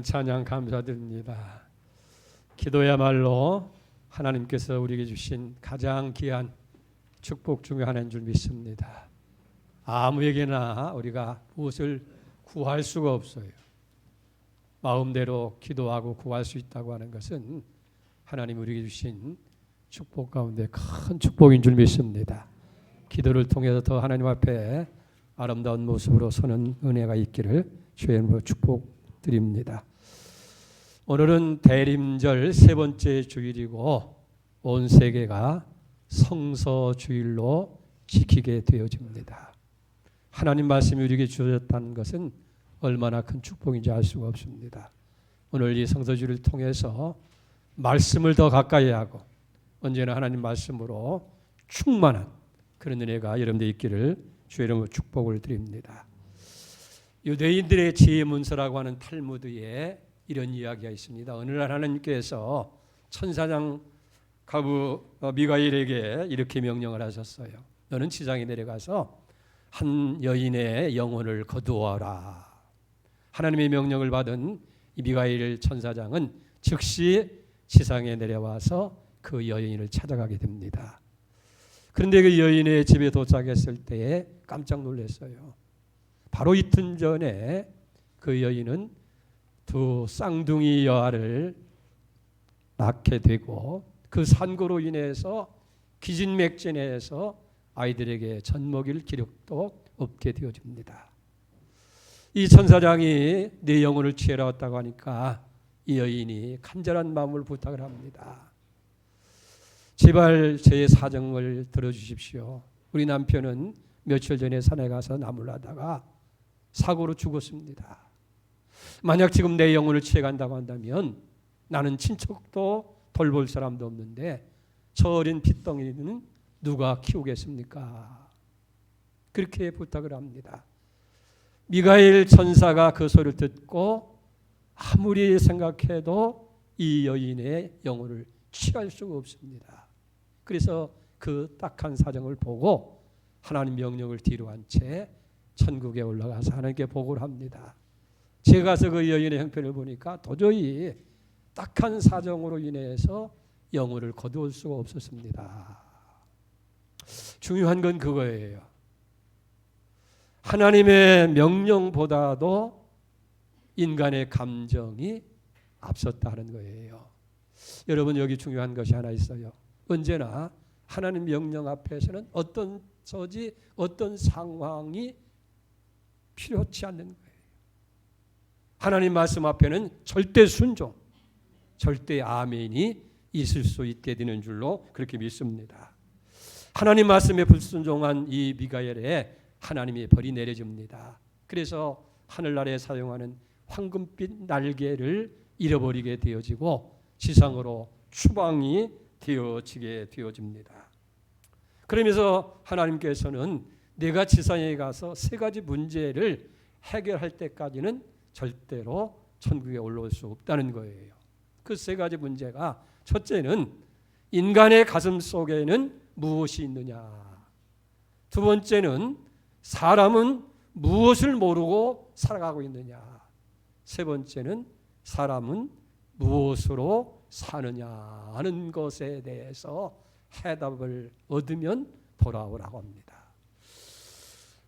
찬양 감사드립니다. 기도야말로 하나님께서 우리에게 주신 가장 귀한 축복 중에 하나인 줄 믿습니다. 아무에게나 우리가 무엇을 구할 수가 없어요. 마음대로 기도하고 구할 수 있다고 하는 것은 하나님 우리에게 주신 축복 가운데 큰 축복인 줄 믿습니다. 기도를 통해서 더 하나님 앞에 아름다운 모습으로 서는 은혜가 있기를 주의 이름으로 축복드립니다. 오늘은 대림절 세 번째 주일이고 온 세계가 성서주일로 지키게 되어집니다. 하나님 말씀이 우리에게 주어졌다는 것은 얼마나 큰 축복인지 알 수가 없습니다. 오늘 이 성서주일을 통해서 말씀을 더 가까이 하고 언제나 하나님 말씀으로 충만한 그런 은혜가 여러분들 있기를 주의 이름으로 축복을 드립니다. 유대인들의 지혜 문서라고 하는 탈무드에 이런 이야기가 있습니다. 어느 날 하나님께서 천사장 가부 미가엘에게 이렇게 명령을 하셨어요. 너는 지상에 내려가서 한 여인의 영혼을 거두어라. 하나님의 명령을 받은 이 미가엘 천사장은 즉시 지상에 내려와서 그 여인을 찾아가게 됩니다. 그런데 그 여인의 집에 도착했을 때에 깜짝 놀랐어요. 바로 이틀 전에 그 여인은 두 쌍둥이 여아를 낳게 되고 그 산고로 인해서 기진맥진해서 아이들에게 젖 먹일 기력도 없게 되어집니다. 이 천사장이 내 영혼을 취해라 왔다고 하니까 이 여인이 간절한 마음을 부탁을 합니다. 제발 제 사정을 들어주십시오. 우리 남편은 며칠 전에 산에 가서 나무를 하다가 사고로 죽었습니다. 만약 지금 내 영혼을 취해간다고 한다면 나는 친척도 돌볼 사람도 없는데 저 어린 핏덩이는 누가 키우겠습니까? 그렇게 부탁을 합니다. 미가엘 천사가 그 소리를 듣고 아무리 생각해도 이 여인의 영혼을 취할 수가 없습니다. 그래서 그 딱한 사정을 보고 하나님 명령을 뒤로 한 채 천국에 올라가서 하나님께 보고를 합니다. 제가 가서 그 여인의 형편을 보니까 도저히 딱한 사정으로 인해서 영혼을 거두을 수가 없었습니다. 중요한 건 그거예요. 하나님의 명령보다도 인간의 감정이 앞섰다는 거예요. 여러분 여기 중요한 것이 하나 있어요. 언제나 하나님 명령 앞에서는 어떤 처지, 어떤 상황이 필요치 않는 거예요. 하나님 말씀 앞에는 절대 순종, 절대 아멘이 있을 수 있게 되는 줄로 그렇게 믿습니다. 하나님 말씀에 불순종한 이 미가엘에 하나님의 벌이 내려집니다. 그래서 하늘나라에 사용하는 황금빛 날개를 잃어버리게 되어지고 지상으로 추방이 되어지게 되어집니다. 그러면서 하나님께서는 내가 지상에 가서 세 가지 문제를 해결할 때까지는 절대로 천국에 올라올 수 없다는 거예요. 그 세 가지 문제가 첫째는 인간의 가슴 속에는 무엇이 있느냐. 두 번째는 사람은 무엇을 모르고 살아가고 있느냐. 세 번째는 사람은 무엇으로 사느냐 하는 것에 대해서 해답을 얻으면 돌아오라고 합니다.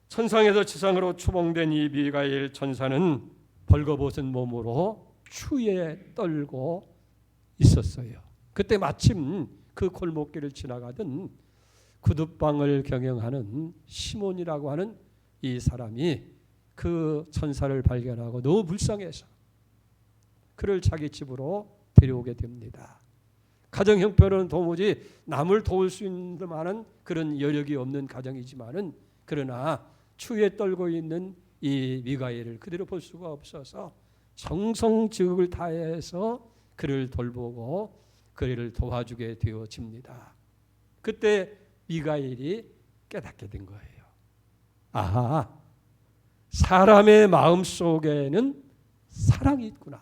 천상에서 지상으로 추봉된 이 미가엘 천사는 벌거벗은 몸으로 추위에 떨고 있었어요. 그때 마침 그 골목길을 지나가던 구두방을 경영하는 시몬이라고 하는 이 사람이 그 천사를 발견하고 너무 불쌍해서 그를 자기 집으로 데려오게 됩니다. 가정 형편은 도무지 남을 도울 수 있는 만한 그런 여력이 없는 가정이지만은 그러나 추위에 떨고 있는 이 미가엘을 그대로 볼 수가 없어서 정성지극을 다해서 그를 돌보고 그를 도와주게 되어집니다. 그때 미가엘이 깨닫게 된 거예요. 아하, 사람의 마음 속에는 사랑이 있구나.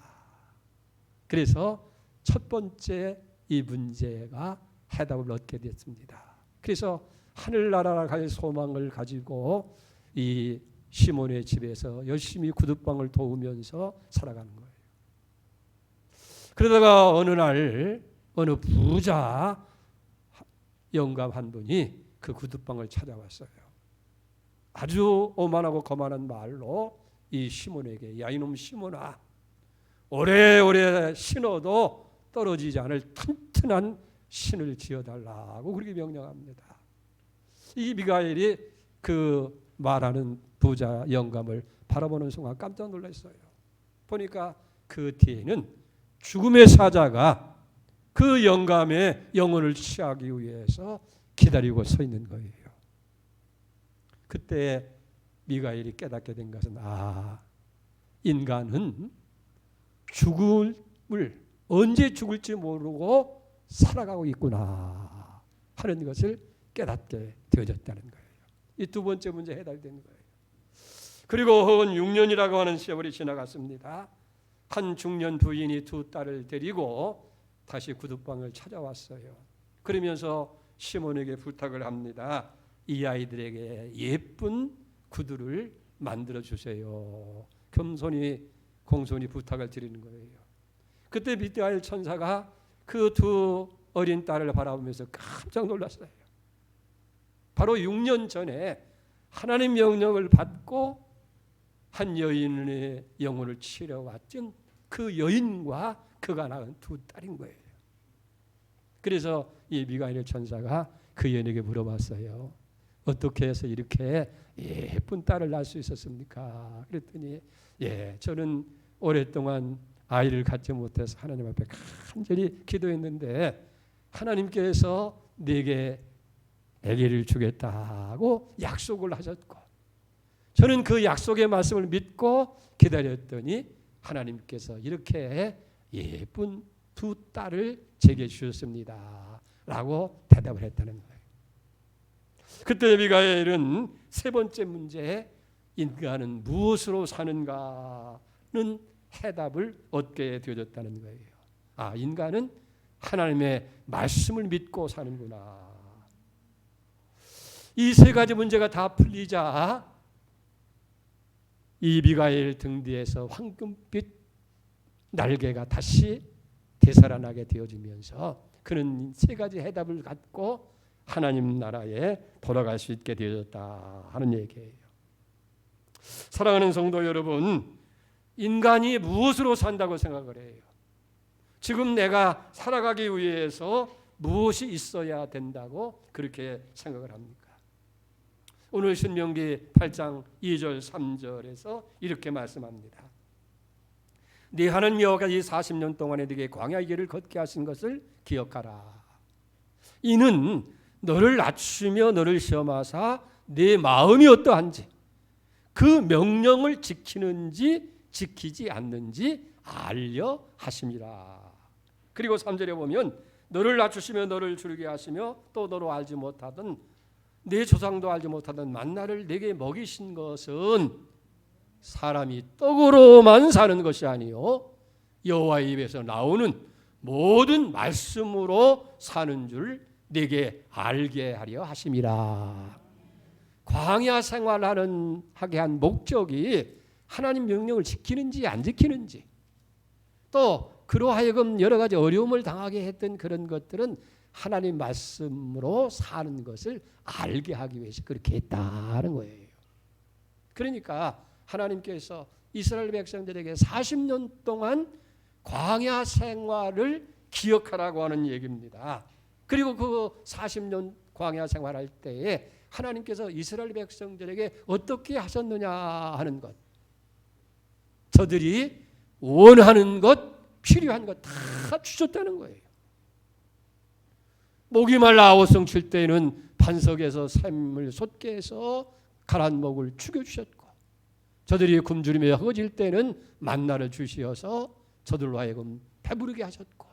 그래서 첫 번째 이 문제가 해답을 얻게 됐습니다. 그래서 하늘나라를 갈 소망을 가지고 이 시몬의 집에서 열심히 구두방을 도우면서 살아가는 거예요. 그러다가 어느 날 어느 부자 영감 한 분이 그 구두방을 찾아왔어요. 아주 오만하고 거만한 말로 이 시몬에게, 야 이놈 시몬아, 오래오래 신어도 떨어지지 않을 튼튼한 신을 지어달라고 그렇게 명령합니다. 이 미가엘이 그 말하는 부자 영감을 바라보는 순간 깜짝 놀랐어요. 보니까 그 뒤에는 죽음의 사자가 그 영감의 영혼을 취하기 위해서 기다리고 서 있는 거예요. 그때 미가엘이 깨닫게 된 것은, 인간은 죽음을 언제 죽을지 모르고 살아가고 있구나 하는 것을 깨닫게 되어졌다는 거예요. 이 두 번째 문제 해결된 거예요. 그리고 혹은 6년이라고 하는 세월이 지나갔습니다. 한 중년 부인이 두 딸을 데리고 다시 구두방을 찾아왔어요. 그러면서 시몬에게 부탁을 합니다. 이 아이들에게 예쁜 구두를 만들어 주세요. 공손히 부탁을 드리는 거예요. 그때 미가엘 천사가 그 두 어린 딸을 바라보면서 깜짝 놀랐어요. 바로 6년 전에 하나님 명령을 받고 한 여인의 영혼을 치러왔던 그 여인과 그가 낳은 두 딸인 거예요. 그래서 이 미가엘 천사가 그 여인에게 물어봤어요. 어떻게 해서 이렇게 예쁜 딸을 낳을 수 있었습니까? 그랬더니 저는 오랫동안 아이를 갖지 못해서 하나님 앞에 간절히 기도했는데 하나님께서 내게 아기를 주겠다고 약속을 하셨고, 저는 그 약속의 말씀을 믿고 기다렸더니 하나님께서 이렇게 예쁜 두 딸을 제게 주셨습니다 라고 대답을 했다는 거예요. 그때 미가엘은 세 번째 문제에 인간은 무엇으로 사는가는 해답을 얻게 되어졌다는 거예요. 인간은 하나님의 말씀을 믿고 사는구나. 이 세 가지 문제가 다 풀리자 이 미가엘 등 뒤에서 황금빛 날개가 다시 되살아나게 되어지면서 그는 세 가지 해답을 갖고 하나님 나라에 돌아갈 수 있게 되어졌다 하는 얘기예요. 사랑하는 성도 여러분, 인간이 무엇으로 산다고 생각을 해요? 지금 내가 살아가기 위해서 무엇이 있어야 된다고 그렇게 생각을 합니까? 오늘 신명기 8장 2절 3절에서 이렇게 말씀합니다. 네 하나님 여호와가 이 40년 동안에 네게 광야의 길을 걷게 하신 것을 기억하라. 이는 너를 낮추며 너를 시험하사 네 마음이 어떠한지 그 명령을 지키는지 지키지 않는지 알려 하심이라. 그리고 3절에 보면 너를 낮추시며 너를 줄게 하시며 또 너로 알지 못하던 내 조상도 알지 못하던 만나를 내게 먹이신 것은 사람이 떡으로만 사는 것이 아니요 여호와의 입에서 나오는 모든 말씀으로 사는 줄 내게 알게 하려 하심이라. 광야 생활하는 하게 한 목적이 하나님 명령을 지키는지 안 지키는지, 또 그로 하여금 여러 가지 어려움을 당하게 했던 그런 것들은 하나님 말씀으로 사는 것을 알게 하기 위해서 그렇게 했다는 거예요. 그러니까 하나님께서 이스라엘 백성들에게 40년 동안 광야 생활을 기억하라고 하는 얘기입니다. 그리고 그 40년 광야 생활할 때에 하나님께서 이스라엘 백성들에게 어떻게 하셨느냐 하는 것, 저들이 원하는 것, 필요한 것 다 주셨다는 거예요. 목이 말라 아우성 칠 때에는 반석에서 샘을 솟게 해서 가란 목을 죽여주셨고, 저들이 굶주리며 허거질 때는 만나를 주시어서 저들로 하여금 배부르게 하셨고,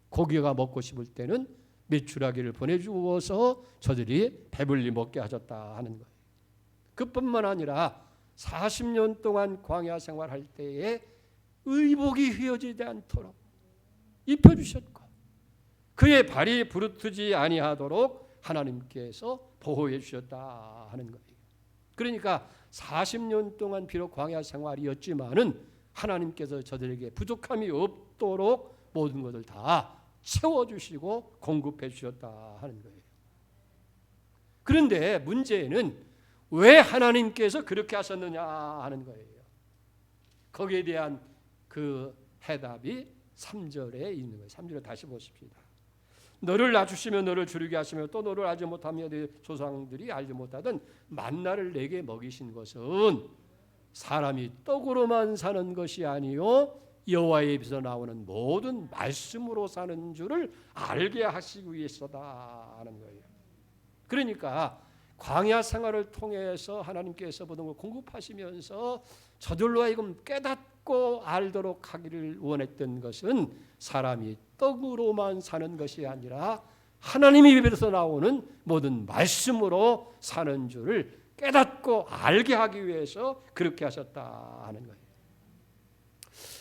고기가 먹고 싶을 때는 메추라기를 보내주어서 저들이 배불리 먹게 하셨다 하는 거예요. 그뿐만 아니라 40년 동안 광야 생활할 때에 의복이 휘어지지 않도록 입혀주셨고, 그의 발이 부르트지 아니하도록 하나님께서 보호해 주셨다 하는 거예요. 그러니까 40년 동안 비록 광야 생활이었지만은 하나님께서 저들에게 부족함이 없도록 모든 것을 다 채워주시고 공급해 주셨다 하는 거예요. 그런데 문제는 왜 하나님께서 그렇게 하셨느냐 하는 거예요. 거기에 대한 그 해답이 3절에 있는 거예요. 3절에 다시 보십시다. 너를 낮추시며 너를 주르게 하시며 또 너를 알지 못하며 네 조상들이 알지 못하던 만나를 내게 먹이신 것은 사람이 떡으로만 사는 것이 아니요 여호와의 입에서 나오는 모든 말씀으로 사는 줄을 알게 하시기 위해서다 하는 거예요. 그러니까 광야 생활을 통해서 하나님께서 모든 걸 공급하시면서 저들로 하여금 깨닫고 알도록 하기를 원했던 것은 사람이 떡으로만 사는 것이 아니라 하나님의 입에서 나오는 모든 말씀으로 사는 줄을 깨닫고 알게 하기 위해서 그렇게 하셨다 하는 거예요.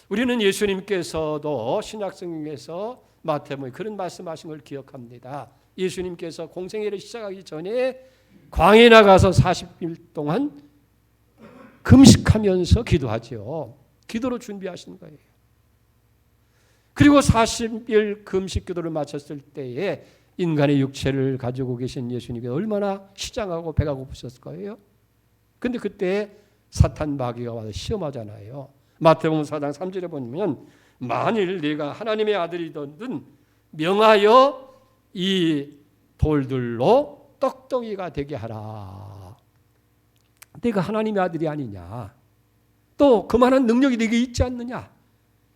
우리는 예수님께서도 신약성경에서 마태복음에 그런 말씀하신 걸 기억합니다. 예수님께서 공생애를 시작하기 전에 광야에 나가서 40일 동안 금식하면서 기도하죠. 기도로 준비하신 거예요. 그리고 40일 금식 기도를 마쳤을 때에 인간의 육체를 가지고 계신 예수님이 얼마나 시장하고 배가 고프셨을 거예요. 그런데 그때 사탄 마귀가 와서 시험하잖아요. 마태복음 4장 3절에 보면 만일 네가 하나님의 아들이든 명하여 이 돌들로 떡덩이가 되게 하라. 네가 하나님의 아들이 아니냐. 또 그만한 능력이 네게 있지 않느냐.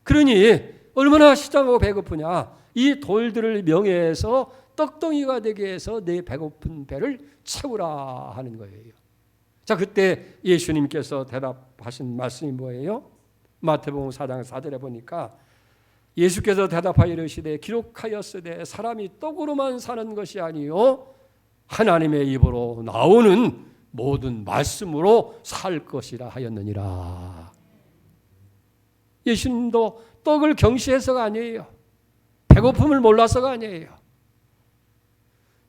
그러니 얼마나 시장하고 배고프냐. 이 돌들을 명해서 떡덩이가 되게 해서 내 배고픈 배를 채우라 하는 거예요. 자, 그때 예수님께서 대답하신 말씀이 뭐예요? 마태복음 4장 4절에 보니까 예수께서 대답하여 이르시되 기록하였으되 사람이 떡으로만 사는 것이 아니요 하나님의 입으로 나오는 모든 말씀으로 살 것이라 하였느니라. 예수님도 떡을 경시해서가 아니에요. 배고픔을 몰라서가 아니에요.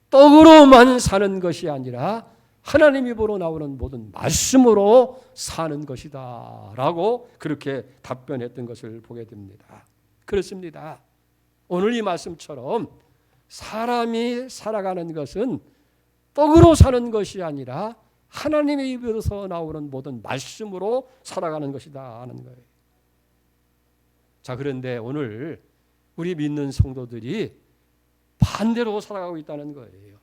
떡으로만 사는 것이 아니라 하나님 입으로 나오는 모든 말씀으로 사는 것이다 라고 그렇게 답변했던 것을 보게 됩니다. 그렇습니다. 오늘 이 말씀처럼 사람이 살아가는 것은 떡으로 사는 것이 아니라 하나님의 입에서 나오는 모든 말씀으로 살아가는 것이다 하는 거예요. 자, 그런데 오늘 우리 믿는 성도들이 반대로 살아가고 있다는 거예요.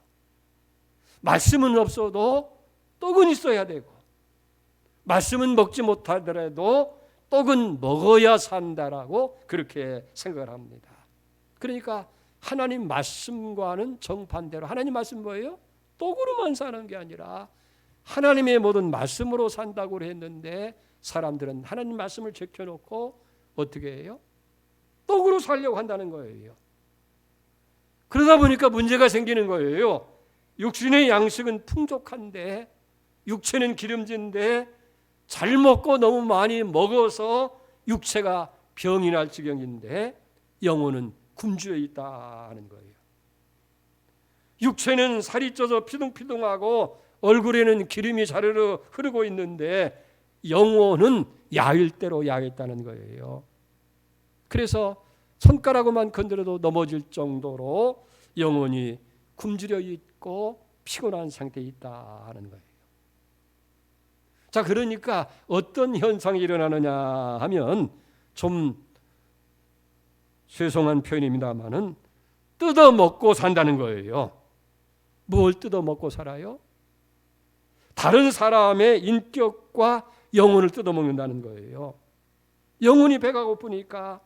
말씀은 없어도 떡은 있어야 되고 말씀은 먹지 못하더라도 떡은 먹어야 산다라고 그렇게 생각을 합니다. 그러니까 하나님 말씀과는 정반대로 하나님 말씀 뭐예요? 떡으로만 사는 게 아니라 하나님의 모든 말씀으로 산다고 했는데 사람들은 하나님 말씀을 제껴놓고 어떻게 해요? 떡으로 살려고 한다는 거예요. 그러다 보니까 문제가 생기는 거예요. 육신의 양식은 풍족한데 육체는 기름진데 잘 먹고 너무 많이 먹어서 육체가 병이 날 지경인데 영혼은 굶주려 있다는 거예요. 육체는 살이 쪄서 피둥피둥하고 얼굴에는 기름이 자르르 흐르고 있는데 영혼은 야일대로 야했다는 거예요. 그래서 손가락만 건드려도 넘어질 정도로 영혼이 굶주려 있고 피곤한 상태에 있다 하는 거예요. 자, 그러니까 어떤 현상이 일어나느냐 하면 좀 죄송한 표현입니다만은 뜯어먹고 산다는 거예요. 뭘 뜯어먹고 살아요? 다른 사람의 인격과 영혼을 뜯어먹는다는 거예요. 영혼이 배가 고프니까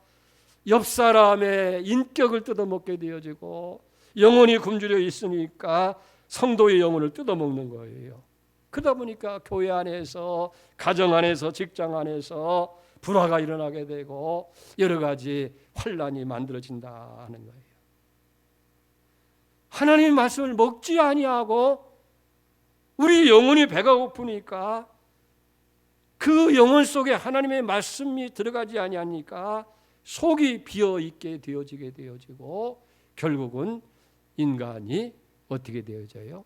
옆 사람의 인격을 뜯어먹게 되어지고 영혼이 굶주려 있으니까 성도의 영혼을 뜯어먹는 거예요. 그러다 보니까 교회 안에서, 가정 안에서, 직장 안에서 불화가 일어나게 되고 여러 가지 환란이 만들어진다 하는 거예요. 하나님의 말씀을 먹지 아니하고 우리 영혼이 배가 고프니까 그 영혼 속에 하나님의 말씀이 들어가지 아니하니까 속이 비어있게 되어지게 되어지고 결국은 인간이 어떻게 되어져요?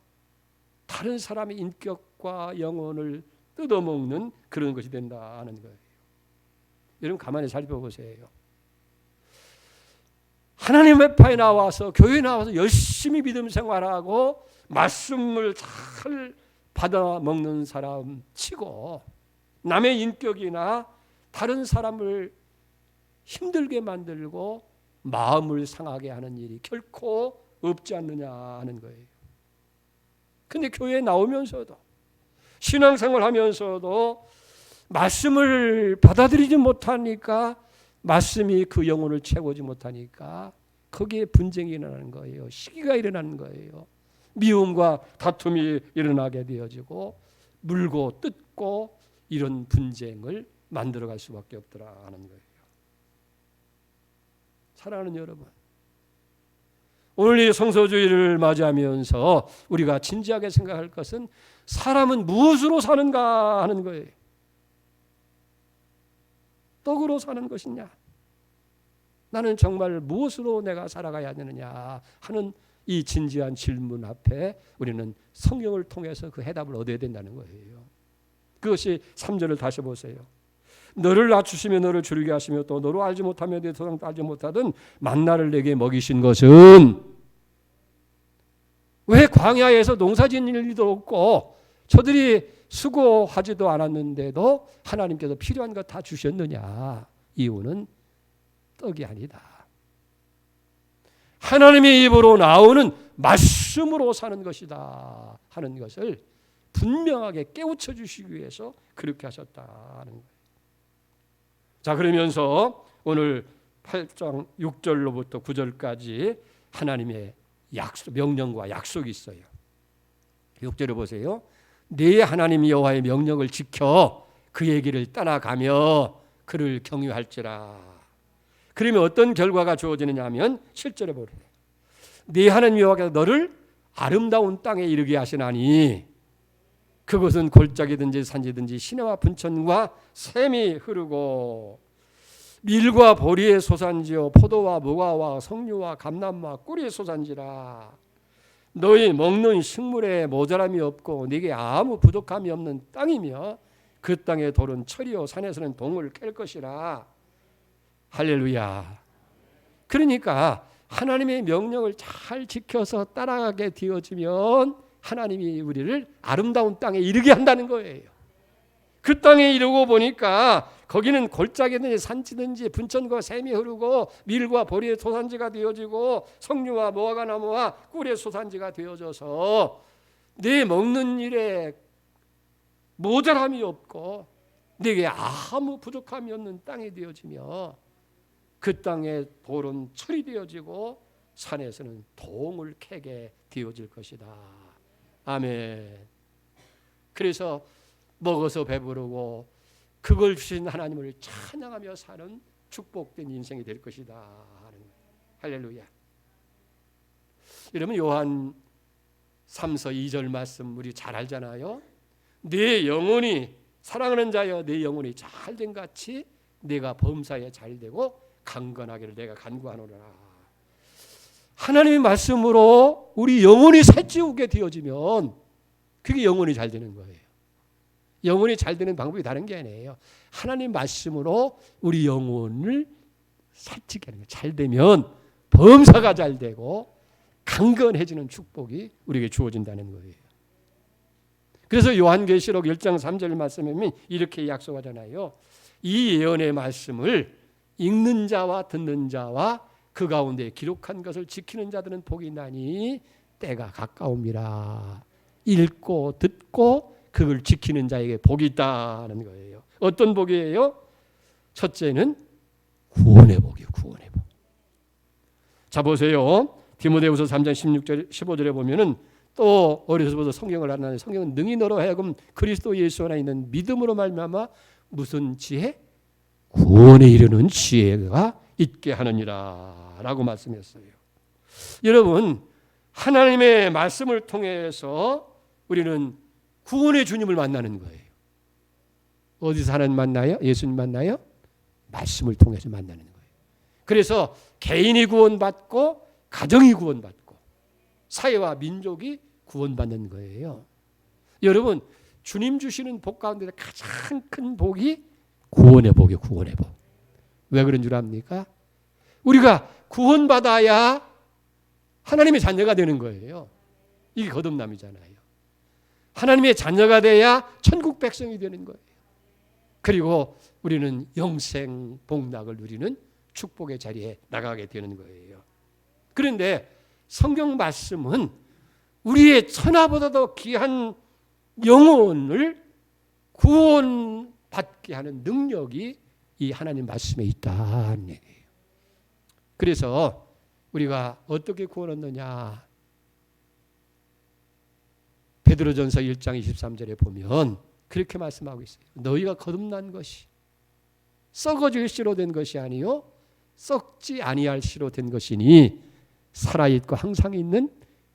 다른 사람의 인격과 영혼을 뜯어먹는 그런 것이 된다는 거예요. 여러분 가만히 살펴보세요. 하나님의 파에 나와서 교회에 나와서 열심히 믿음 생활하고 말씀을 잘 받아 먹는 사람 치고 남의 인격이나 다른 사람을 힘들게 만들고 마음을 상하게 하는 일이 결코 없지 않느냐 하는 거예요. 근데 교회에 나오면서도 신앙생활 하면서도 말씀을 받아들이지 못하니까, 말씀이 그 영혼을 채우지 못하니까 거기에 분쟁이 일어나는 거예요. 시기가 일어나는 거예요. 미움과 다툼이 일어나게 되어지고 물고 뜯고 이런 분쟁을 만들어갈 수밖에 없더라 하는 거예요. 사랑하는 여러분, 오늘 이 성서주의를 맞이하면서 우리가 진지하게 생각할 것은 사람은 무엇으로 사는가 하는 거예요. 떡으로 사는 것이냐, 나는 정말 무엇으로 내가 살아가야 되느냐 하는 이 진지한 질문 앞에 우리는 성경을 통해서 그 해답을 얻어야 된다는 거예요. 그것이 3절을 다시 보세요. 너를 낮추시며 너를 줄게 하시며 또 너로 알지 못하며 내 조상도 알지 못하던 만나를 내게 먹이신 것은, 왜 광야에서 농사짓는 일도 없고 저들이 수고하지도 않았는데도 하나님께서 필요한 것 다 주셨느냐? 이유는 떡이 아니다. 하나님의 입으로 나오는 말씀으로 사는 것이다 하는 것을 분명하게 깨우쳐 주시기 위해서 그렇게 하셨다는 거예요. 자, 그러면서 오늘 8장 6절로부터 9절까지 하나님의 약속, 명령과 약속이 있어요. 6절을 보세요. 네 하나님 여호와의 명령을 지켜 그의 길을 따라가며 그를 경유할지라. 그러면 어떤 결과가 주어지느냐 하면 7절에 보래요. 네 하나님 여호와께서 너를 아름다운 땅에 이르게 하시나니 그것은 골짜기든지 산지든지 시내와 분천과 샘이 흐르고 밀과 보리의 소산지요 포도와 무화과 석류와 감람과 꿀의 소산지라. 너희 먹는 식물에 모자람이 없고 네게 아무 부족함이 없는 땅이며 그 땅의 돌은 철이요 산에서는 동을 캘 것이라. 할렐루야. 그러니까 하나님의 명령을 잘 지켜서 따라가게 되어지면 하나님이 우리를 아름다운 땅에 이르게 한다는 거예요. 그 땅에 이르고 보니까 거기는 골짜기든지 산지든지 분천과 샘이 흐르고 밀과 보리의 소산지가 되어지고 석류와 무화과 나무와 꿀의 소산지가 되어져서 네 먹는 일에 모자람이 없고 네게 아무 부족함이 없는 땅이 되어지며 그 땅의 돌은 철이 되어지고 산에서는 동을 캐게 되어질 것이다. 아멘. 그래서 먹어서 배부르고 그걸 주신 하나님을 찬양하며 사는 축복된 인생이 될 것이다 하는 거예요. 할렐루야. 여러분 요한 3서 2절 말씀 우리 잘 알잖아요. 내 영혼이 사랑하는 자여 내 영혼이 잘된 같이 내가 범사에 잘되고 강건하기를 내가 간구하노라. 하나님의 말씀으로 우리 영혼이 살찌우게 되어지면 그게 영혼이 잘 되는 거예요. 영혼이 잘 되는 방법이 다른 게 아니에요. 하나님 말씀으로 우리 영혼을 살찌게 하는 거예요. 잘 되면 범사가 잘 되고 강건해지는 축복이 우리에게 주어진다는 거예요. 그래서 요한계시록 1장 3절 말씀에 보면 이렇게 약속하잖아요. 이 예언의 말씀을 읽는 자와 듣는 자와 그 가운데 기록한 것을 지키는 자들은 복이 나니 때가 가까움이라. 읽고 듣고 그걸 지키는 자에게 복이 있다는 거예요. 어떤 복이에요? 첫째는 구원의 복이에요. 구원의 복. 자 보세요. 디모데후서 3장 16절 15절에 보면은 또 어려서부터 성경을 알았는데 성경은 능히 너로 하여금 그리스도 예수 안에 있는 믿음으로 말미암아 무슨 지혜? 구원에 이르는 지혜가 있게 하느니라 라고 말씀했어요. 여러분 하나님의 말씀을 통해서 우리는 구원의 주님을 만나는 거예요. 어디서 하나님 만나요? 예수님 만나요? 말씀을 통해서 만나는 거예요. 그래서 개인이 구원받고 가정이 구원받고 사회와 민족이 구원받는 거예요. 여러분 주님 주시는 복 가운데 가장 큰 복이 구원의 복이에요. 구원의 복. 왜 그런 줄 압니까? 우리가 구원받아야 하나님의 자녀가 되는 거예요. 이게 거듭남이잖아요. 하나님의 자녀가 돼야 천국 백성이 되는 거예요. 그리고 우리는 영생 복락을 누리는 축복의 자리에 나가게 되는 거예요. 그런데 성경 말씀은 우리의 천하보다도 귀한 영혼을 구원받게 하는 능력이 이 하나님 말씀에 있다는 얘기예요. 그래서 우리가 어떻게 구원 얻느냐? 베드로전서 1장 23절에 보면 그렇게 말씀하고 있어요. 너희가 거듭난 것이 썩어질 씨로 된 것이 아니요 썩지 아니할 씨로 된 것이니 살아있고 항상 있는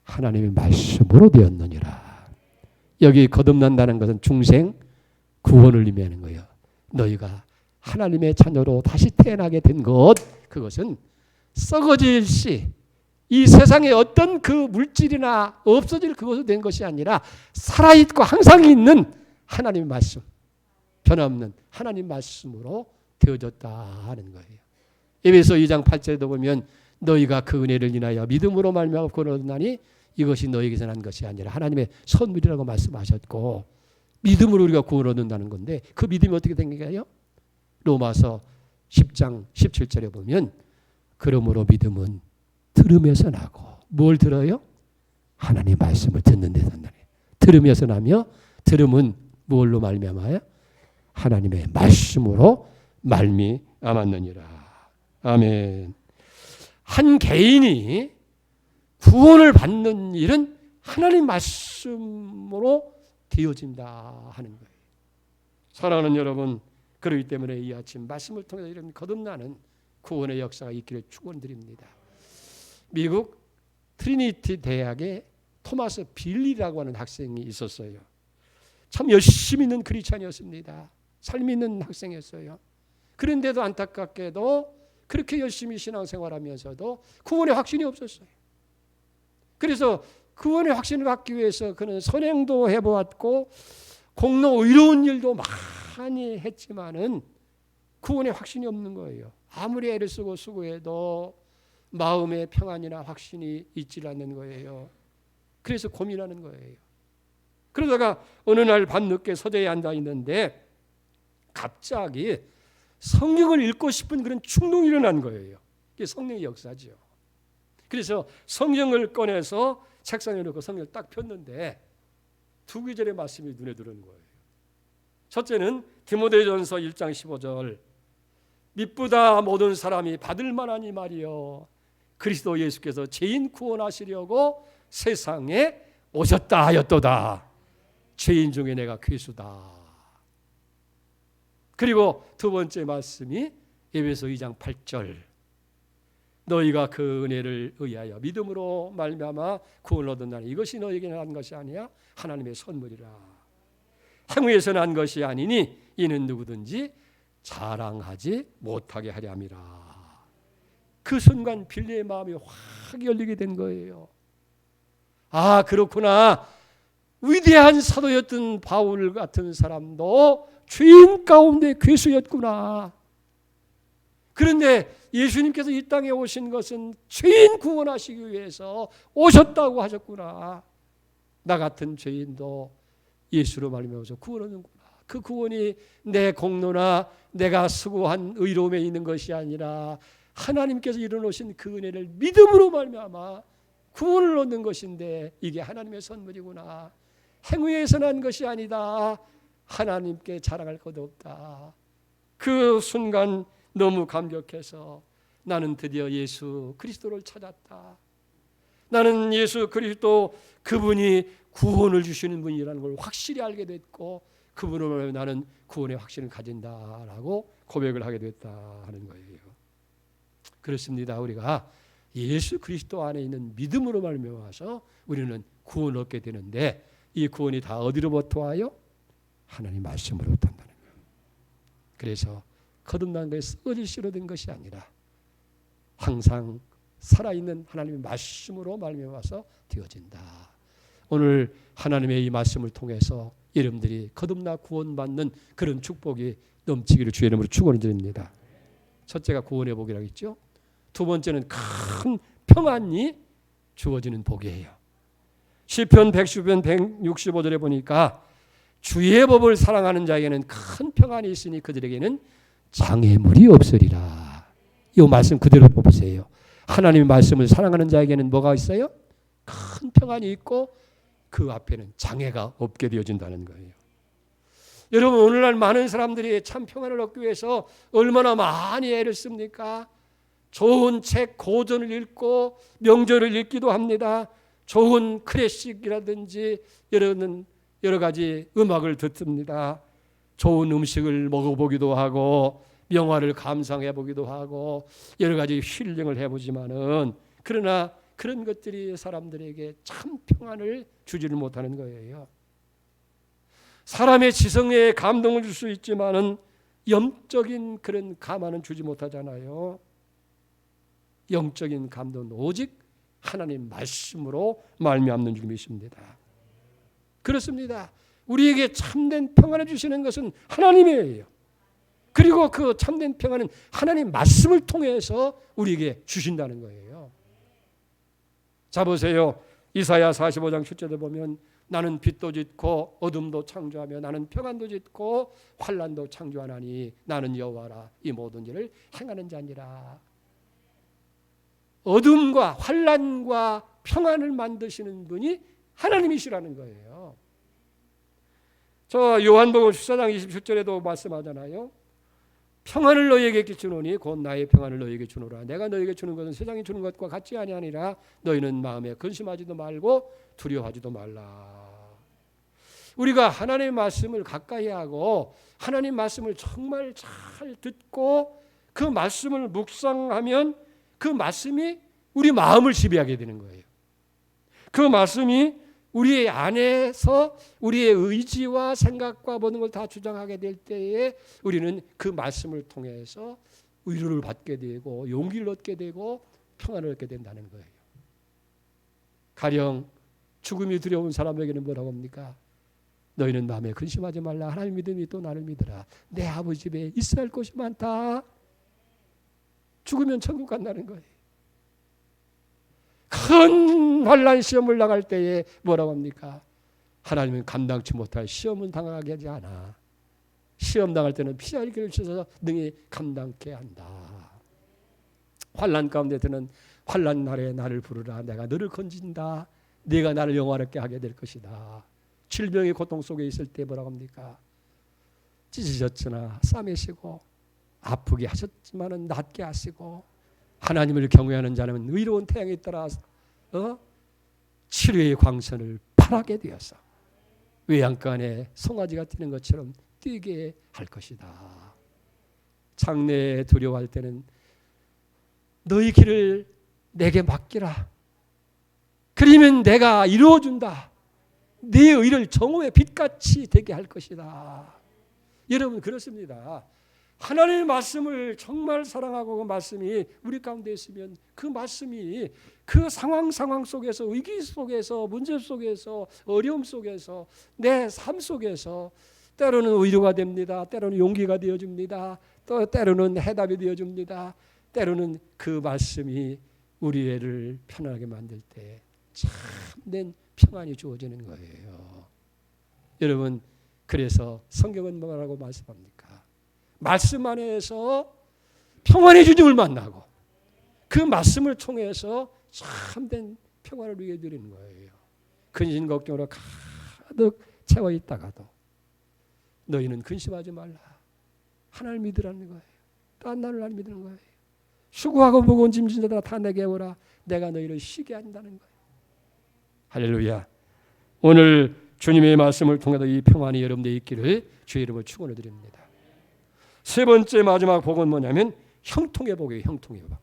하나님의 말씀으로 되었느니라. 여기 거듭난다는 것은 중생 구원을 의미하는 거예요. 너희가 하나님의 자녀로 다시 태어나게 된 것, 그것은 썩어질 씨, 이 세상에 어떤 그 물질이나 없어질 그것으로 된 것이 아니라 살아있고 항상 있는 하나님의 말씀, 변함없는 하나님 말씀으로 되어졌다 하는 거예요. 에베소 2장 8절에도 보면 너희가 그 은혜를 인하여 믿음으로 말미암아 구원을 얻나니 이것이 너희에게서 난 것이 아니라 하나님의 선물이라고 말씀하셨고, 믿음으로 우리가 구원을 얻는다는 건데 그 믿음이 어떻게 된 거예요? 로마서 10장 17절에 보면 그러므로 믿음은 들음에서 나고, 뭘 들어요? 하나님의 말씀을 듣는 데서 나요. 들음에서 나며, 들음은 뭘로 말미암아요? 하나님의 말씀으로 말미암았느니라. 아멘. 한 개인이 구원을 받는 일은 하나님 말씀으로 되어진다 하는 거예요. 사랑하는 여러분, 그렇기 때문에 이 아침 말씀을 통해서 이런 거듭나는 구원의 역사가 있기를 축원드립니다. 미국 트리니티 대학에 토마스 빌리라고 하는 학생이 있었어요. 참 열심히 있는 크리스찬이었습니다. 삶 있는 학생이었어요. 그런데도 안타깝게도 그렇게 열심히 신앙생활하면서도 구원의 확신이 없었어요. 그래서 구원의 확신을 갖기 위해서 그는 선행도 해보았고 공로 의로운 일도 많이 했지만은 구원의 확신이 없는 거예요. 아무리 애를 쓰고 수고해도 마음의 평안이나 확신이 있지 않는 거예요. 그래서 고민하는 거예요. 그러다가 어느 날 밤늦게 서재에 앉아 있는데 갑자기 성경을 읽고 싶은 그런 충동이 일어난 거예요. 이게 성령의 역사죠. 그래서 성경을 꺼내서 책상에 놓고 성경을 딱 폈는데 두 구절의 말씀이 눈에 들어오는 거예요. 첫째는 디모데전서 1장 15절 믿보다 모든 사람이 받을 만하니 말이요 그리스도 예수께서 죄인 구원하시려고 세상에 오셨다 하였도다. 죄인 중에 내가 괴수다. 그리고 두 번째 말씀이 에베소 2장 8절 너희가 그 은혜를 의하여 믿음으로 말미암아 구원을 얻었나니 이것이 너희에게 난 것이 아니야 하나님의 선물이라. 행위에서 난 것이 아니니 이는 누구든지 자랑하지 못하게 하려 함이라. 그 순간 빌리의 마음이 확 열리게 된 거예요. 아, 그렇구나. 위대한 사도였던 바울 같은 사람도 죄인 가운데 괴수였구나. 그런데 예수님께서 이 땅에 오신 것은 죄인 구원하시기 위해서 오셨다고 하셨구나. 나 같은 죄인도 예수로 말미암아서 구원하는구나. 그 구원이 내 공로나 내가 수고한 의로움에 있는 것이 아니라 하나님께서 이뤄놓으신 그 은혜를 믿음으로 말미암아 구원을 얻는 것인데 이게 하나님의 선물이구나. 행위에서 난 것이 아니다. 하나님께 자랑할 것 없다. 그 순간 너무 감격해서 나는 드디어 예수 그리스도를 찾았다. 나는 예수 그리스도 그분이 구원을 주시는 분이라는 걸 확실히 알게 됐고 그분으로 나는 구원의 확신을 가진다라고 고백을 하게 됐다 하는 거예요. 그렇습니다. 우리가 예수 그리스도 안에 있는 믿음으로 말미암아서 우리는 구원을 얻게 되는데 이 구원이 다 어디로부터 와요? 하나님 말씀으로부터 한다는 거예요. 그래서 거듭난 것이 썩어질 씨로 된 것이 아니라 항상 살아있는 하나님의 말씀으로 말미암아서 되어진다. 오늘 하나님의 이 말씀을 통해서 여러분들이 거듭나 구원받는 그런 축복이 넘치기를 주의 이름으로 축원을 드립니다. 첫째가 구원의 복이라고 했죠. 두 번째는 큰 평안이 주어지는 복이에요. 시편 110편 165절에 보니까 주의 법을 사랑하는 자에게는 큰 평안이 있으니 그들에게는 장애물이 없으리라. 이 말씀 그대로 보세요. 하나님의 말씀을 사랑하는 자에게는 뭐가 있어요? 큰 평안이 있고 그 앞에는 장애가 없게 되어진다는 거예요. 여러분, 오늘날 많은 사람들이 참 평안을 얻기 위해서 얼마나 많이 애를 씁니까? 좋은 책, 고전을 읽고 명절을 읽기도 합니다. 좋은 클래식이라든지 여러 가지 음악을 듣습니다. 좋은 음식을 먹어보기도 하고 영화를 감상해 보기도 하고 여러 가지 힐링을 해보지만은, 그러나 그런 것들이 사람들에게 참 평안을 주지를 못하는 거예요. 사람의 지성에 감동을 줄 수 있지만은 영적인 그런 감화는 주지 못하잖아요. 영적인 감동은 오직 하나님 말씀으로 말미암는 줄 믿습니다. 그렇습니다. 우리에게 참된 평안을 주시는 것은 하나님이에요. 그리고 그 참된 평안은 하나님 말씀을 통해서 우리에게 주신다는 거예요. 자 보세요. 이사야 45장 7절에 보면 나는 빛도 짓고 어둠도 창조하며 나는 평안도 짓고 환난도 창조하나니 나는 여호와라 이 모든 일을 행하는 자니라. 어둠과 환난과 평안을 만드시는 분이 하나님이시라는 거예요. 저 요한복음 14장 27절에도 말씀하잖아요. 평안을 너희에게 주노니 곧 나의 평안을 너희에게 주노라. 내가 너희에게 주는 것은 세상이 주는 것과 같지 아니하니라. 너희는 마음에 근심하지도 말고 두려워하지도 말라. 우리가 하나님의 말씀을 가까이 하고 하나님 말씀을 정말 잘 듣고 그 말씀을 묵상하면 그 말씀이 우리 마음을 지배하게 되는 거예요. 그 말씀이 우리 안에서 우리의 의지와 생각과 모든 걸 다 주장하게 될 때에 우리는 그 말씀을 통해서 위로를 받게 되고 용기를 얻게 되고 평안을 얻게 된다는 거예요. 가령 죽음이 두려운 사람에게는 뭐라고 합니까? 너희는 마음에 근심하지 말라. 하나님 믿음이 또 나를 믿으라. 내 아버지 집에 있어야 할 곳이 많다. 죽으면 천국 간다는 거예요. 큰 환난 시험을 나갈 때에 뭐라고 합니까? 하나님은 감당치 못할 시험은 당하게 하지 않아. 시험 당할 때는 피할 길을 주셔서 능히 감당케 한다. 환난 가운데 드는 환난 날에 나를 부르라. 내가 너를 건진다. 네가 나를 영화롭게 하게 될 것이다. 질병의 고통 속에 있을 때 뭐라고 합니까? 찢으셨으나 싸매시고 아프게 하셨지만은 낫게 하시고 하나님을 경외하는 자는 의로운 태양에 따라 치료의 광선을 발하게 되어서 외양간에 송아지가 뛰는 것처럼 뛰게 할 것이다. 장래에 두려워할 때는 너희 길을 내게 맡기라. 그러면 내가 이루어준다. 네 의를 정오의 빛같이 되게 할 것이다. 여러분 그렇습니다. 하나님의 말씀을 정말 사랑하고 그 말씀이 우리 가운데 있으면 그 말씀이 그 상황 속에서 위기 속에서 문제 속에서 어려움 속에서 내 삶 속에서 때로는 위로가 됩니다. 때로는 용기가 되어줍니다. 또 때로는 해답이 되어줍니다. 때로는 그 말씀이 우리 애를 편안하게 만들 때 참된 평안이 주어지는 거예요. 여러분 그래서 성경은 뭐라고 말씀합니까? 말씀 안에서 평안의 주님을 만나고 그 말씀을 통해서 참된 평안을 우리에게 드리는 거예요. 근심 걱정으로 가득 채워 있다가도 너희는 근심하지 말라. 하나님을 믿으라는 거예요. 딴 나를 믿는 거예요. 수고하고 무거운 짐진 자들아 다 내게 오라. 내가 너희를 쉬게 한다는 거예요. 할렐루야. 오늘 주님의 말씀을 통해서 이 평안이 여러분들 있기를 주의 이름으로 축원을 드립니다. 세 번째 마지막 복은 뭐냐면 형통의 복이에요. 형통의 복.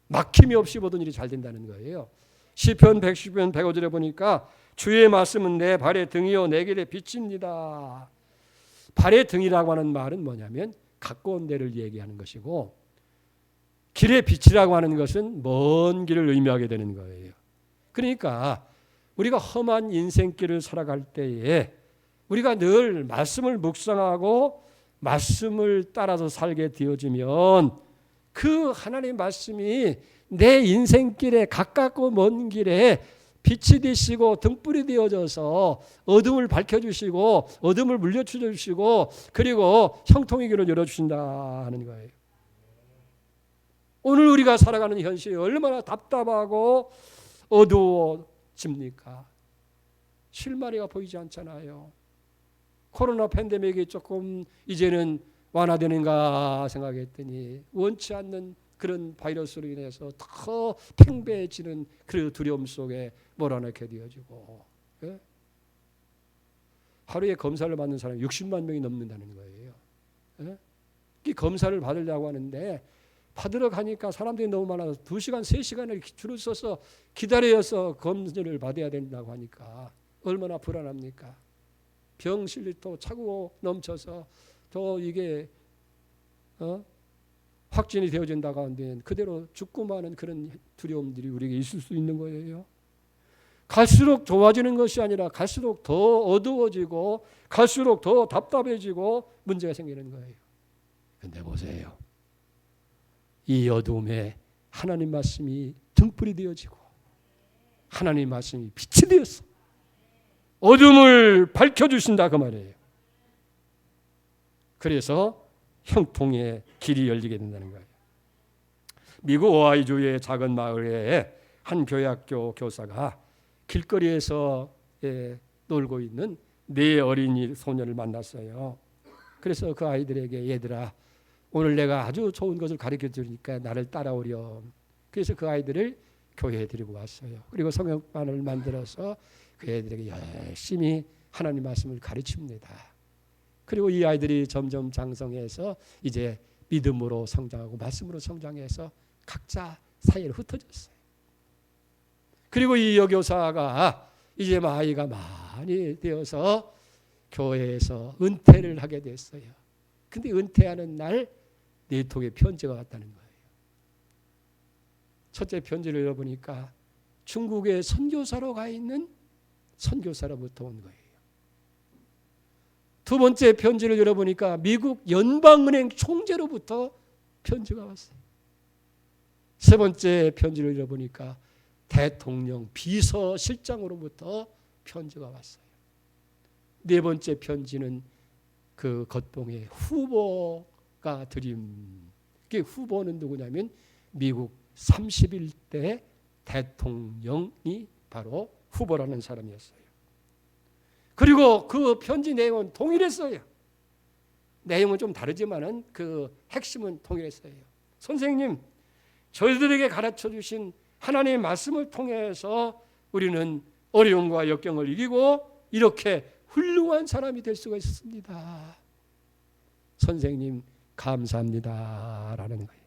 막힘이 없이 모든 일이 잘 된다는 거예요. 시편 110편 105절에 보니까 주의 말씀은 내 발의 등이요 내 길의 빛입니다. 발의 등이라고 하는 말은 뭐냐면 가까운 데를 얘기하는 것이고 길의 빛이라고 하는 것은 먼 길을 의미하게 되는 거예요. 그러니까 우리가 험한 인생길을 살아갈 때에 우리가 늘 말씀을 묵상하고 말씀을 따라서 살게 되어지면 그 하나님 말씀이 내 인생길에 가깝고 먼 길에 빛이 되시고 등불이 되어져서 어둠을 밝혀주시고 어둠을 물려주시고 그리고 형통의 길을 열어주신다 하는 거예요. 오늘 우리가 살아가는 현실이 얼마나 답답하고 어두워집니까? 실마리가 보이지 않잖아요. 코로나 팬데믹이 조금 이제는 완화되는가 생각했더니 원치 않는 그런 바이러스로 인해서 더 팽배해지는 그 두려움 속에 몰아넣게 되어지고, 예? 하루에 검사를 받는 사람이 60만 명이 넘는다는 거예요. 예? 이 검사를 받으려고 하는데 받으러 가니까 사람들이 너무 많아서 2시간, 3시간을 줄을 서서 기다려서 검진을 받아야 된다고 하니까 얼마나 불안합니까? 병실이 또 차고 넘쳐서 또 이게 확진이 되어진다고 하는데 그대로 죽고 마는 그런 두려움들이 우리에게 있을 수 있는 거예요. 갈수록 좋아지는 것이 아니라 갈수록 더 어두워지고 갈수록 더 답답해지고 문제가 생기는 거예요. 근데 보세요. 이 어두움에 하나님 말씀이 등불이 되어지고 하나님 말씀이 빛이 되었어. 어둠을 밝혀주신다 그 말이에요. 그래서 형통의 길이 열리게 된다는 거예요. 미국 오하이주의 작은 마을에 한 교회학교 교사가 길거리에서 놀고 있는 4 어린이 소년을 만났어요. 그래서 그 아이들에게 얘들아 오늘 내가 아주 좋은 것을 가르쳐 주니까 나를 따라오렴. 그래서 그 아이들을 교회에 데리고 왔어요. 그리고 성경반을 만들어서 그 애들에게 열심히 하나님 말씀을 가르칩니다. 그리고 이 아이들이 점점 장성해서 이제 믿음으로 성장하고 말씀으로 성장해서 각자 사이로 흩어졌어요. 그리고 이 여교사가 이제 나이가 많이 되어서 교회에서 은퇴를 하게 됐어요. 근데 은퇴하는 날 4통의 편지가 왔다는 거예요. 첫째 편지를 읽어보니까 중국에 선교사로 가 있는 선교사로부터 온 거예요. 2번째 편지를 열어보니까 미국 연방은행 총재로부터 편지가 왔어요. 3번째 편지를 열어보니까 대통령 비서실장으로부터 편지가 왔어요. 4번째 편지는 그 겉봉에 후보가 드림. 그 후보는 누구냐면 미국 31대 대통령이 바로 후보라는 사람이었어요. 그리고 그 편지 내용은 동일했어요. 내용은 좀 다르지만은 그 핵심은 동일했어요. 선생님, 저희들에게 가르쳐 주신 하나님의 말씀을 통해서 우리는 어려움과 역경을 이기고 이렇게 훌륭한 사람이 될 수가 있습니다. 선생님 감사합니다 라는 거예요.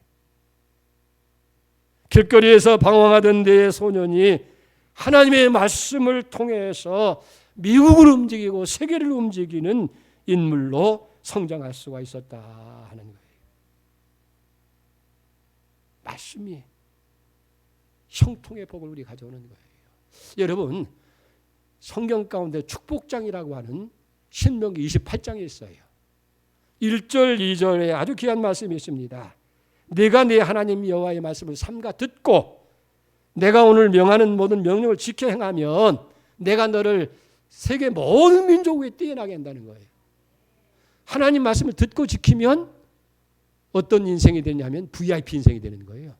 길거리에서 방황하던 네 소년이 하나님의 말씀을 통해서 미국을 움직이고 세계를 움직이는 인물로 성장할 수가 있었다 하는 거예요. 말씀이 형통의 복을 우리 가져오는 거예요. 여러분, 성경 가운데 축복장이라고 하는 신명기 28장에 있어요. 1절, 2절에 아주 귀한 말씀이 있습니다. 내가 네 하나님 여호와의 말씀을 삼가 듣고 내가 오늘 명하는 모든 명령을 지켜 행하면 내가 너를 세계 모든 민족 위에 뛰어나게 한다는 거예요. 하나님 말씀을 듣고 지키면 어떤 인생이 되냐면 VIP 인생이 되는 거예요.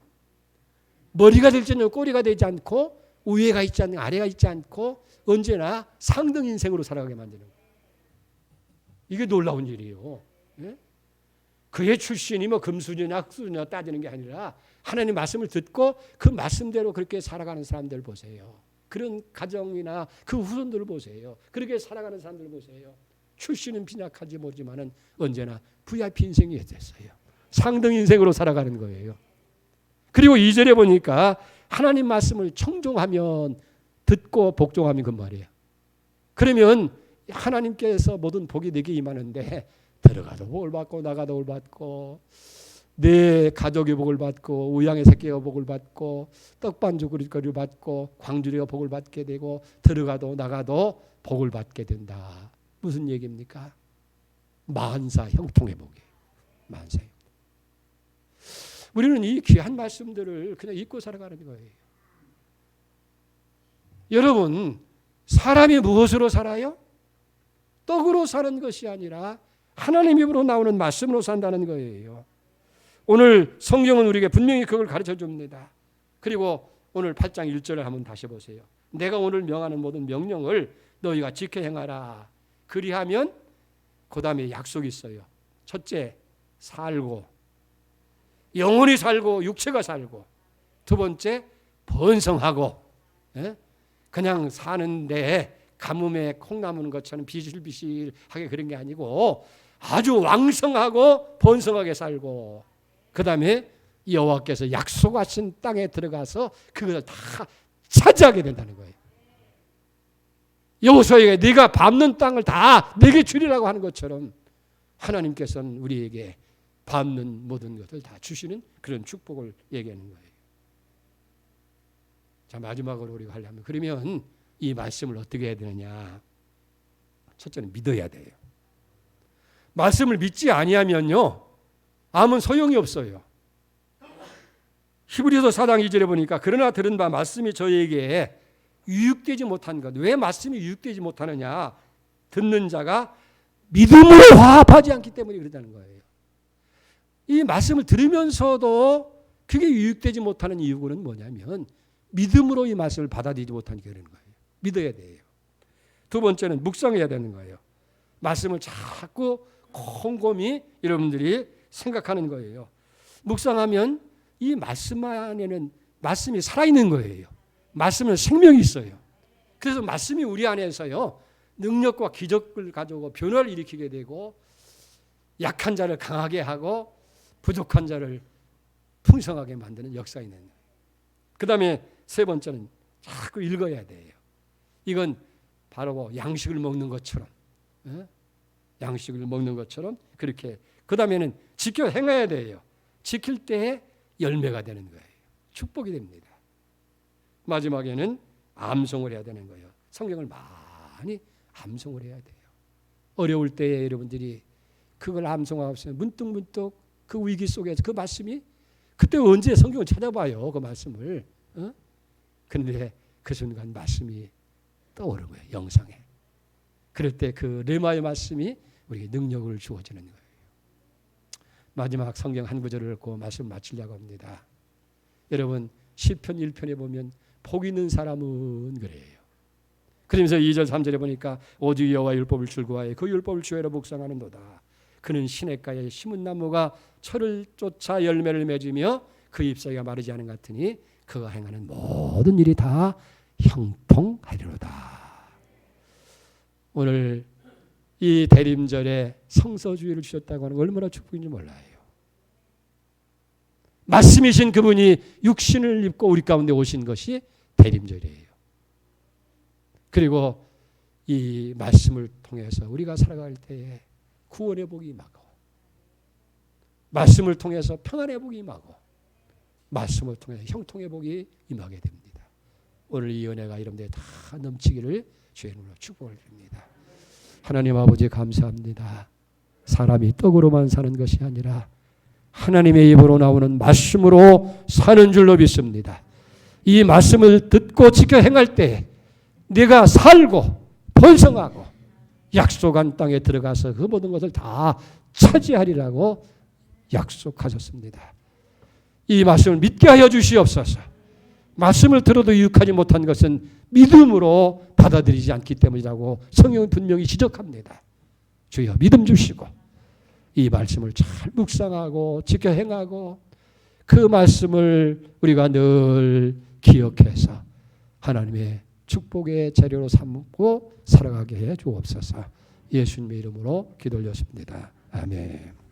머리가 될지 않고 꼬리가 되지 않고 위에가 있지 않고 아래가 있지 않고 언제나 상등 인생으로 살아가게 만드는 거예요. 이게 놀라운 일이에요. 예? 그의 출신이 뭐 금수저냐 흑수저냐 따지는 게 아니라 하나님 말씀을 듣고 그 말씀대로 그렇게 살아가는 사람들 보세요. 그런 가정이나 그 후손들을 보세요. 그렇게 살아가는 사람들 보세요. 출신은 빈약하지 모르지만은 언제나 VIP 인생이 됐어요. 상등 인생으로 살아가는 거예요. 그리고 2절에 보니까 하나님 말씀을 청종하면 듣고 복종하면 그 말이에요. 그러면 하나님께서 모든 복이 내게 임하는데 들어가도 복을 받고 나가도 복을 받고 내 가족이 복을 받고 우양의 새끼가 복을 받고 떡반죽거리를 받고 광주리가 복을 받게 되고 들어가도 나가도 복을 받게 된다. 무슨 얘기입니까? 만사 형통의 복이에요. 만사. 우리는 이 귀한 말씀들을 그냥 잊고 살아가는 거예요. 여러분, 사람이 무엇으로 살아요? 떡으로 사는 것이 아니라 하나님 입으로 나오는 말씀으로 산다는 거예요. 오늘 성경은 우리에게 분명히 그걸 가르쳐 줍니다. 그리고 오늘 8장 1절을 한번 다시 보세요. 내가 오늘 명하는 모든 명령을 너희가 지켜 행하라. 그리하면 그 다음에 약속이 있어요. 첫째, 살고 영혼이 살고 육체가 살고, 두 번째, 번성하고. 그냥 사는데 가뭄에 콩나무는 것처럼 비실비실하게 그런 게 아니고 아주 왕성하고 번성하게 살고, 그 다음에 여호와께서 약속하신 땅에 들어가서 그것을 다 차지하게 된다는 거예요. 여호수아에게 네가 밟는 땅을 다 내게 주리라고 하는 것처럼 하나님께서는 우리에게 밟는 모든 것을 다 주시는 그런 축복을 얘기하는 거예요. 자, 마지막으로 우리가 하려면, 그러면 이 말씀을 어떻게 해야 되느냐? 첫째는 믿어야 돼요. 말씀을 믿지 아니하면요, 아무 소용이 없어요. 히브리서 4장 2절에 보니까 그러나 들은 바 말씀이 저에게 유익되지 못한 것. 왜 말씀이 유익되지 못하느냐? 듣는 자가 믿음으로 화합하지 않기 때문에 그렇다는 거예요. 이 말씀을 들으면서도 그게 유익되지 못하는 이유는 뭐냐면 믿음으로 이 말씀을 받아들이지 못하니까 그런 거예요. 믿어야 돼요. 두 번째는 묵상해야 되는 거예요. 말씀을 자꾸 곰곰이 여러분들이 생각하는 거예요. 묵상하면 이 말씀 안에는 말씀이 살아있는 거예요. 말씀은 생명이 있어요. 그래서 말씀이 우리 안에서요, 능력과 기적을 가지고 변화를 일으키게 되고, 약한 자를 강하게 하고 부족한 자를 풍성하게 만드는 역사가 있는 거예요. 그 다음에 세 번째는 자꾸 읽어야 돼요. 이건 바로 양식을 먹는 것처럼, 양식을 먹는 것처럼 그렇게. 그 다음에는 지켜 행해야 돼요. 지킬 때에 열매가 되는 거예요. 축복이 됩니다. 마지막에는 암송을 해야 되는 거예요. 성경을 많이 암송을 해야 돼요. 어려울 때에 여러분들이 그걸 암송하고 있으면 문득문득 그 위기 속에서 그 말씀이, 그때 언제 성경을 찾아봐요, 그 말씀을. 그런데 그 순간 말씀이 떠오르는 거예요, 영상에. 그럴 때 그 레마의 말씀이 우리에게 능력을 주어지는 거예요. 마지막 성경 한 구절을 읽고 말씀 마치려고 합니다. 여러분, 시편 1편에 보면 복 있는 사람은 그래요. 그러면서 2절 3절에 보니까 오직 여호와 율법을 즐거워하여 그 율법을 주야로 묵상하는도다. 그는 시냇가에 심은 나무가 철을 쫓아 열매를 맺으며 그 잎사귀가 마르지 않은 것 같으니 그가 행하는 모든 일이 다 형통하리로다. 오늘 이 대림절에 성서주의를 주셨다고 하는 거 얼마나 축복인지 몰라요. 말씀이신 그분이 육신을 입고 우리 가운데 오신 것이 대림절이에요. 그리고 이 말씀을 통해서 우리가 살아갈 때에 구원의 복이 임하고, 말씀을 통해서 평안의 복이 임하고, 말씀을 통해서 형통의 복이 임하게 됩니다. 오늘 이 은혜가 여러분들에 다 넘치기를 주의 이름으로 축복을 드립니다. 하나님 아버지 감사합니다. 사람이 떡으로만 사는 것이 아니라 하나님의 입으로 나오는 말씀으로 사는 줄로 믿습니다. 이 말씀을 듣고 지켜 행할 때 네가 살고 번성하고 약속한 땅에 들어가서 그 모든 것을 다 차지하리라고 약속하셨습니다. 이 말씀을 믿게 하여 주시옵소서. 말씀을 들어도 유익하지 못한 것은 믿음으로 받아들이지 않기 때문이라고 성경은 분명히 지적합니다. 주여 믿음 주시고 이 말씀을 잘 묵상하고 지켜 행하고 그 말씀을 우리가 늘 기억해서 하나님의 축복의 재료로 삼고 살아가게 해 주옵소서. 예수님의 이름으로 기도 올렸습니다. 아멘.